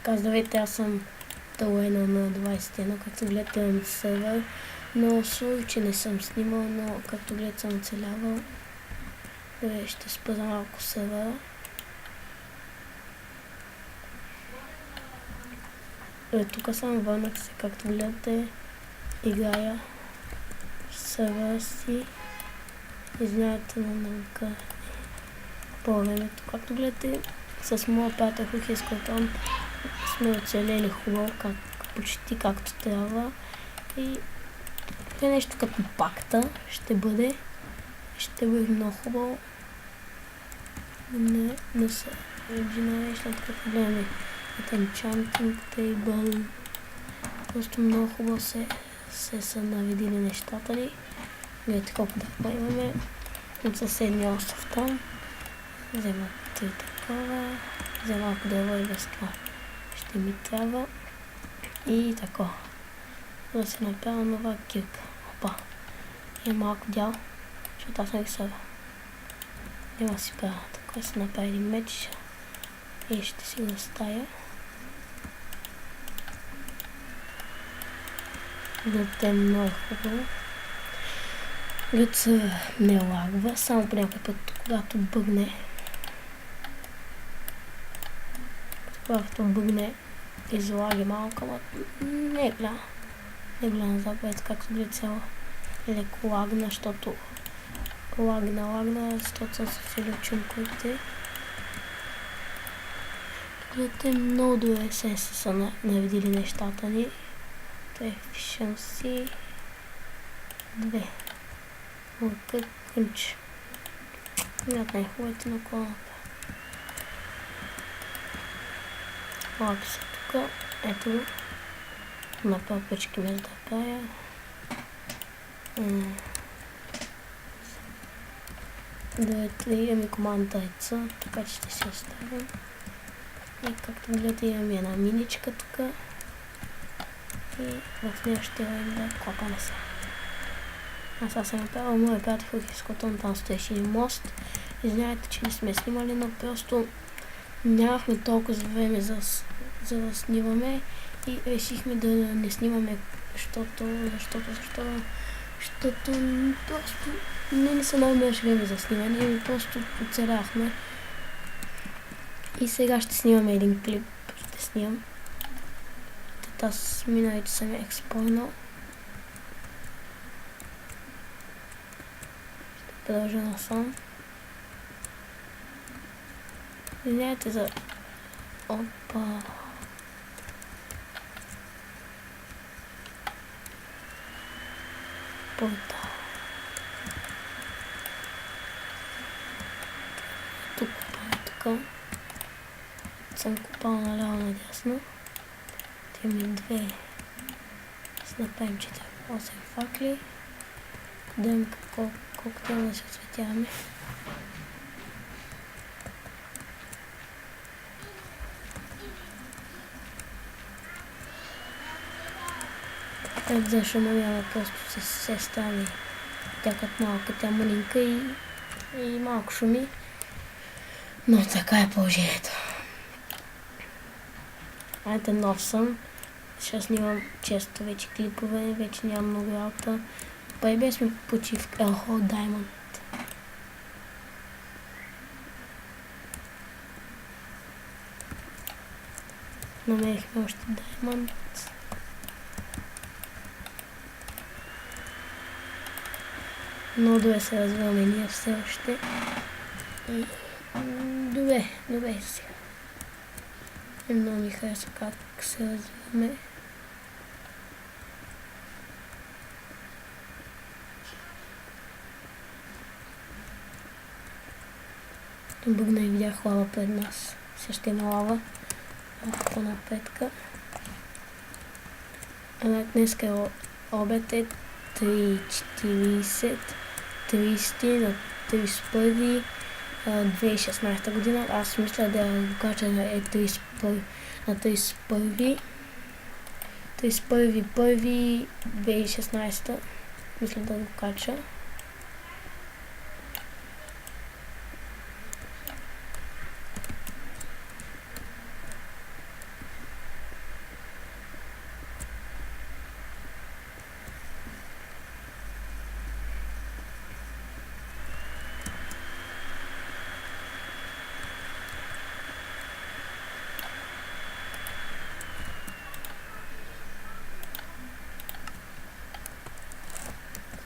Така, здравейте, аз съм Талена на 21, както гледате на сервер, но sorry, че не съм снимал, но както гледате съм оцелявал. Ще спра за малко сервера. Тук съм върнах се, както гледате, играя в сервера си. Извинявайте на наука по времето. Както гледате, с моя приятел Хухискотон сме оцелели хубаво, почти както трябва. И е нещо като пакта ще бъде много хубаво. Не се generation, като гледаме от Enchanting Table. Просто много хубаво се са наведили нещата ни. Гледайте колко дърва имаме от съседния остров там. Взема 3 такова. Взема малко дърва и без това ще ми трябва. И така. Да се направя нова кирка. Опа. Има малко дял, защото аз не ги съва. Няма си правя. Така се направи един меч. И ще си го оставя. Гледате много хубаво. Гледате не лагва, само по някой път, когато бъгне. Когато бъгне излаги малко, но не е голяма. Не е голяма заповед, както гледате цяло леко лагна, защото защото съм се филил чумките. Гледате, много добре се са наведили нещата ни. Efficiency 2. Лъка кънч. Мят най-хубавите на колата. Лаки са тук. Ето го. Направя печки без да правя. Дойдете ли, имаме команда яйца, така че ще си оставим. И както гледате, имаме една миничка тук. И в нея ще имаме да копаме се. Аз съм направил моя приятел Хухискотон, там стоеше един мост. Извинявайте, че не сме снимали, но просто нямахме толкова време за да снимаме и решихме да не снимаме, защото просто не се намираше време за снимане и просто оцеляхме. И сега ще снимаме един клип. Ще снимам. Аз миналите съм я експорнал. Ще продължа насам. Извинявайте за... Опа! Портал. Тук купам, съм купал наляво надясно. Имаме 2. Ще направим 8 факли. Дадем колко трябва да се осветяваме. За шумовява просто се стане тя като малка тя малинка и малко шуми. Но така е положението. Айде нов съм. Ще снимам често вече клипове, вече нямам много работа. Байбе сме почивка. Охо, Diamond. Намерихме още Diamond. Много добре се развиваме ние все още. И добре сега. Много ми харесва как се развиваме. Бъгна и видях лава пред нас. Сега ще има лава. Малко напредка. Днеска е обед е 3:40. 30 на 31 2016 година. Аз мисля да го кача на 31 2016. Мисля да го кача.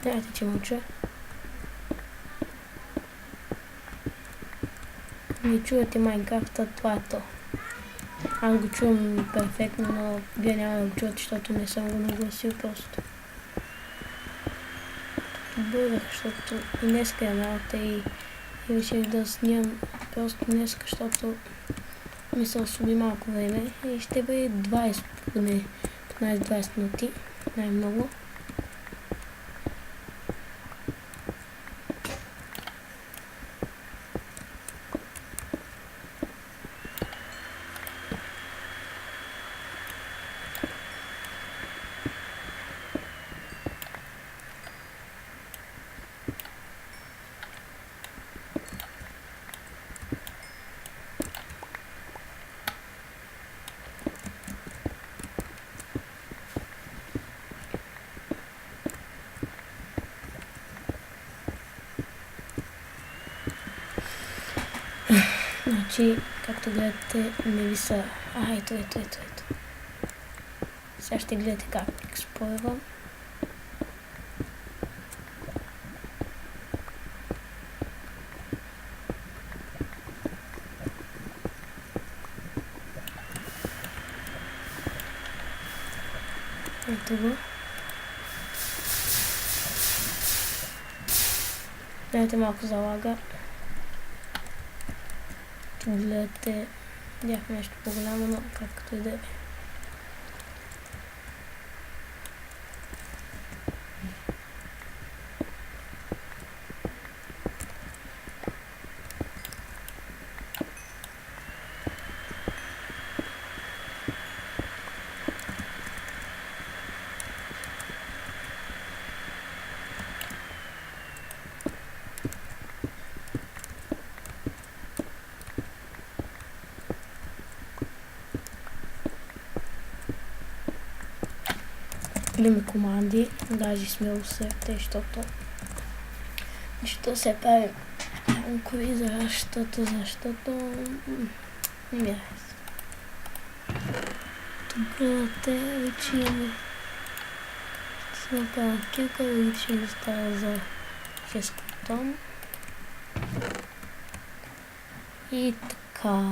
Знаете, че мълча. Не чувате Майнкрафта, това е то. Аз го чувам перфектно, но вие няма да го чувате, защото не съм го нагласил просто. Бързах, защото и днеска е работа и реших да снимам просто днеска, защото ми се освободи малко време и ще бъде 20, поне 15-20 минути, най-много. Значи, както гледате, не ви са... ето. Сега ще гледате как експлойвам. Ето го. Гледате, малко залага. Гледате, бях нещо по-голямо, но както и да е. Гледаме команди, даже смело сърте, защото се прави кои, защото не ми хареса. Тук гледате, вече имаме ще се направя килка, да ще ми става за 6 картон. И така.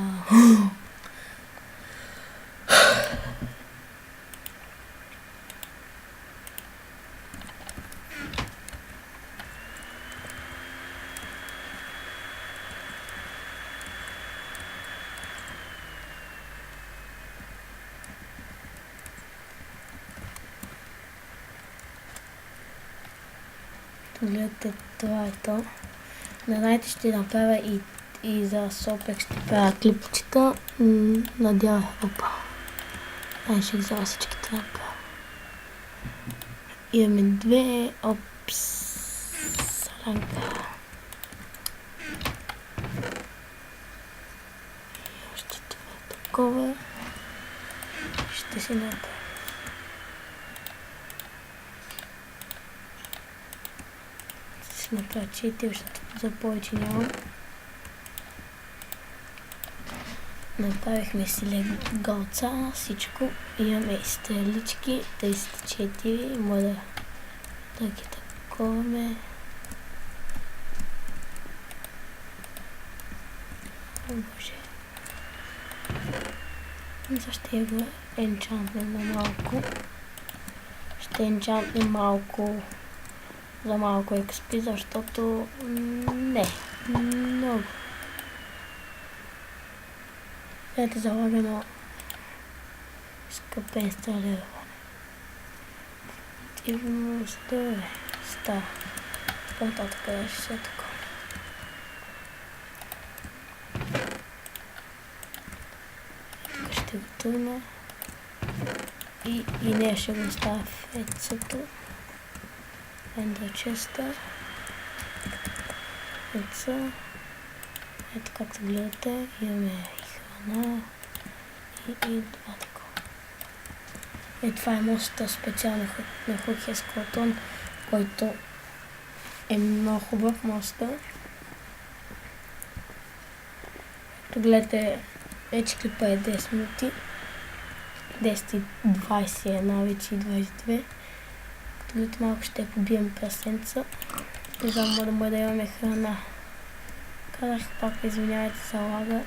Гледате, това е то. Не знаете, ще направя и за Сопек ще правя клипчета. Надявай, опа. Ай, ще взема всичките направя. Имаме две, саланка. Още това такова. Ще си направя. Направя 4, защото за повече нямам. Направихме си легалца, всичко. Имаме стрелички, 34, може да ги таковаме. О, боже. Защо го енчантнем малко. Ще енчантнем малко за малко XP, защото не, много. Ето залагано скъпе инсталиране. Активно сдове. Става. По-нататък ще се такова. Тук ще го турна. И не ще го оставя в ецето. Ендър честа. Еца. Ето както гледате, имаме и храна и два такова. Това е моста специално на Хукия Скелетон, който е много хубав моста. Както гледате, вече клипа е 10 минути. 10 и 21, вече и 22. другите малко ще побием прасенца. За да може да имаме храна. Казах пак, извинявайте за лага.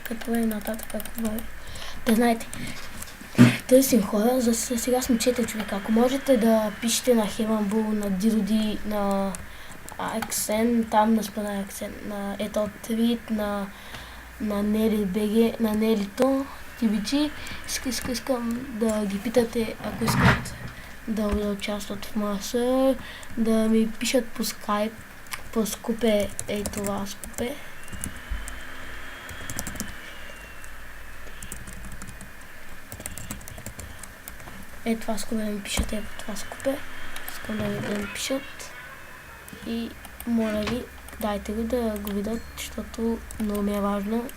Като е нататък, ако бъде. Да знаете, търсим хора, сега сме 4 човека. Ако можете да пишете на Хеманбул, на Дироди, на Аксен, там на спана Аксен, на Еталтрит, на Нели БГ, на Нелито, TBG, искам да ги питате, ако искат да участват в моя, да ми пишат по скайп, по скупе, това скупе. Това скупе да ми пишат, по това скупе. Искам да ми пишат. И моля ви, дайте го да го видят, защото много ми е важно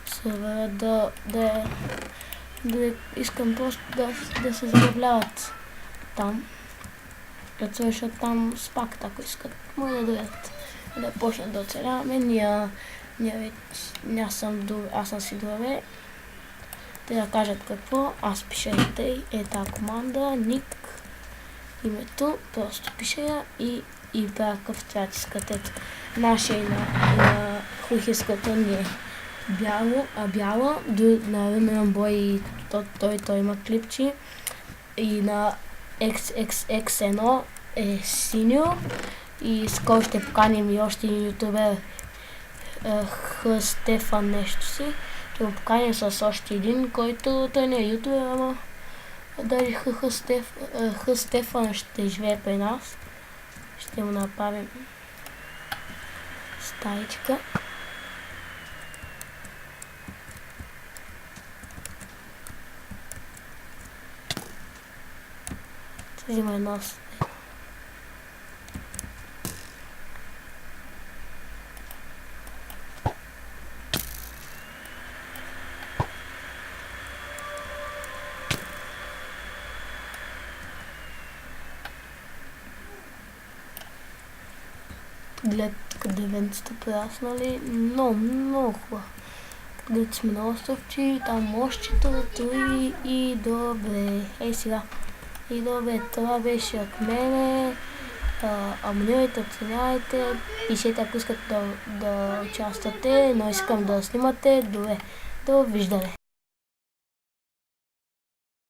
сервера да искам просто да се забавляват там. Като свършат там с пакт, ако искат, може да дойдат, да почнат да оцеляваме. Аз съм си добре. Те да кажат какво, аз пиша тази команда, ник, името, просто пиша я и правя какъв цвят искат. Ето, нашия на хухиската ни е бяла, на Румен Бой той има клипчи, и на XX1 е синьо, и скоро ще поканим и още един ютубер, Стефан нещо си. Ще го поканим с още един, който той не е ютубер, ама даже Стефан ще живее при нас. Ще му направим стаичка. Взима една глед къде венцата праснали, много хубаво. Глед сме на островчи, там мощчето и добре. Сега. И добре, това беше от мене. Абонирайте, оценявайте, пишете ако искате да участвате, но искам да снимате. Добре, довиждане.